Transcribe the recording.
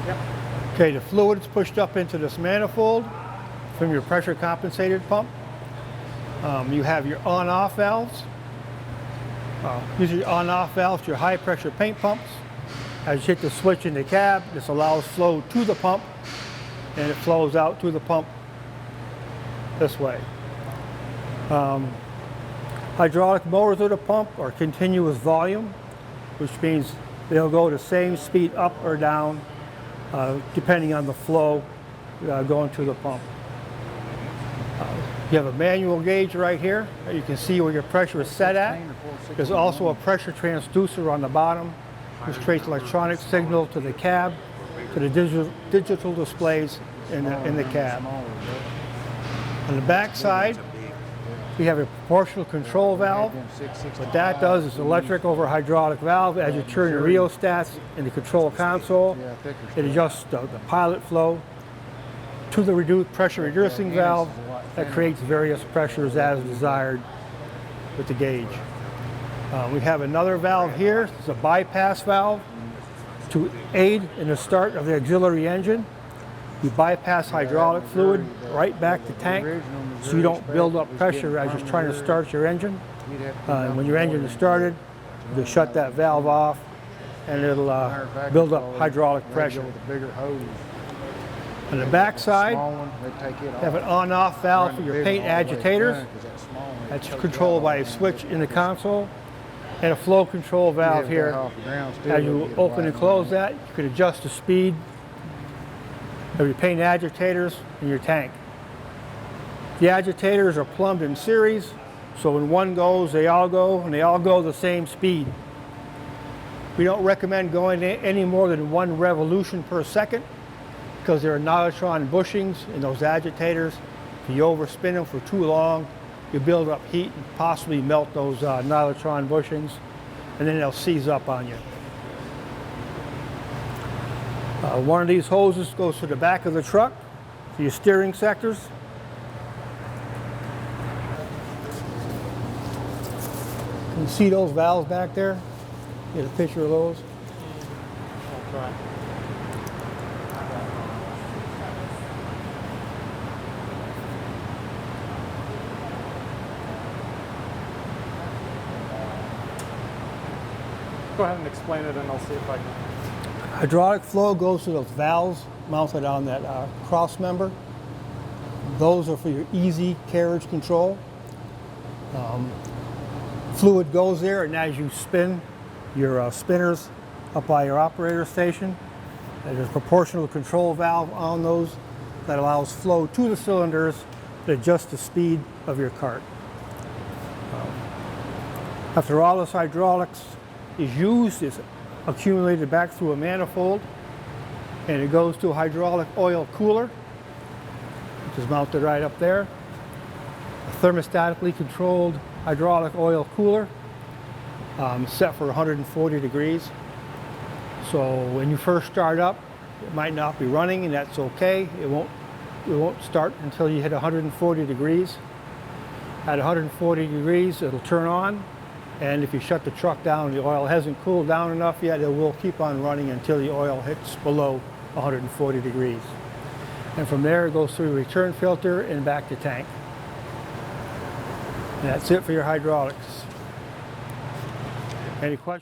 Yep. Okay, the fluid is pushed up into this manifold from your pressure compensated pump. You have your on-off valves. These are your on-off valves, your high pressure paint pumps. As you hit the switch in the cab, this allows flow to the pump, and it flows out to the pump this way. Hydraulic motors of the pump are continuous volume, which means they'll go the same speed up or down depending on the flow going to the pump. You have a manual gauge right here. You can see where your pressure is set at. There's also a pressure transducer on the bottom, which creates electronic signal to the cab, to the digital displays in the cab. On the back side, we have a proportional control valve. What that does is electric over hydraulic valve. As you turn your rheostats in the control console, it adjusts the pilot flow to the reduced pressure reducing valve that creates various pressures as desired with the gauge. We have another valve here. It's a bypass valve to aid in the start of the auxiliary engine. You bypass hydraulic fluid right back to tank so you don't build up pressure as you're trying to start your engine. When your engine is started, you shut that valve off and it'll build up hydraulic pressure. On the back side, you have an on-off valve for your paint agitators. That's controlled by a switch in the console, and a flow control valve here. As you open and close that, you can adjust the speed of your paint agitators in your tank. The agitators are plumbed in series, so when one goes, they all go, and they all go the same speed. We don't recommend going any more than 1 revolution per second because there are nylon bushings in those agitators. If you overspin them for too long, you build up heat and possibly melt those nylon bushings, and then they'll seize up on you. One of these hoses goes to the back of the truck, to your steering sectors. Can you see those valves back there? Get a picture of those. I'll try. Go ahead and explain it and I'll see if I can. Hydraulic flow goes to those valves mounted on that cross member. Those are for your easy carriage control. Fluid goes there, and as you spin your spinners up by your operator station, there's a proportional control valve on those that allows flow to the cylinders to adjust the speed of your cart. After all this hydraulics is used, it's accumulated back through a manifold, and it goes to a hydraulic oil cooler, which is mounted right up there. A thermostatically controlled hydraulic oil cooler set for 140 degrees. So when you first start up, it might not be running, and that's okay. It won't start until you hit 140 degrees. At 140 degrees, it'll turn on. And if you shut the truck down, the oil hasn't cooled down enough yet, it will keep on running until the oil hits below 140 degrees. And from there, it goes through a return filter and back to tank. And that's it for your hydraulics. Any questions?